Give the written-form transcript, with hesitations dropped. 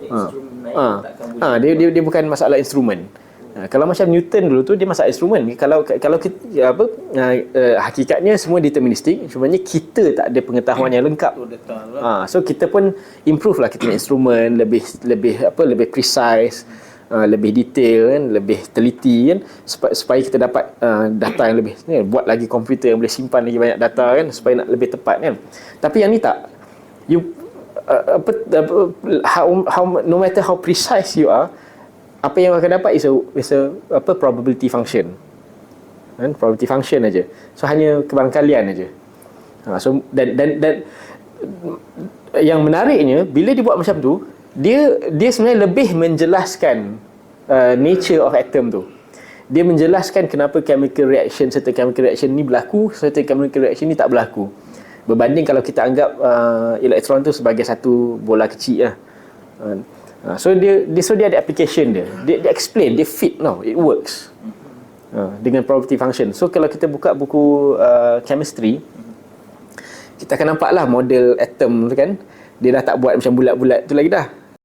instrumen lain takkan boleh. Dia bukan masalah instrumen. Kalau macam Newton dulu tu dia masalah instrumen. Kalau kita, hakikatnya semua deterministik, cumanya kita tak ada pengetahuan yang lengkap. So kita pun improve lah kita punya instrumen lebih precise, lebih detail kan, lebih teliti kan, supaya kita dapat data yang lebih kan? Buat lagi komputer yang boleh simpan lagi banyak data kan, supaya nak lebih tepat kan. Tapi yang ni tak. No matter how precise you are, apa yang akan dapat is a probability function kan, probability function aja. So hanya kebarangkalian aja. So dan yang menariknya bila dia buat macam tu, dia sebenarnya lebih menjelaskan nature of atom tu. Dia menjelaskan kenapa chemical reaction ni berlaku, certain chemical reaction ni tak berlaku. Berbanding kalau kita anggap elektron tu sebagai satu bola kecil lah. So dia ada application dia. Dia explain, dia fit, it works. Dengan probability function. So kalau kita buka buku chemistry, kita akan nampaklah model atom tu kan, dia dah tak buat macam bulat-bulat tu lagi dah.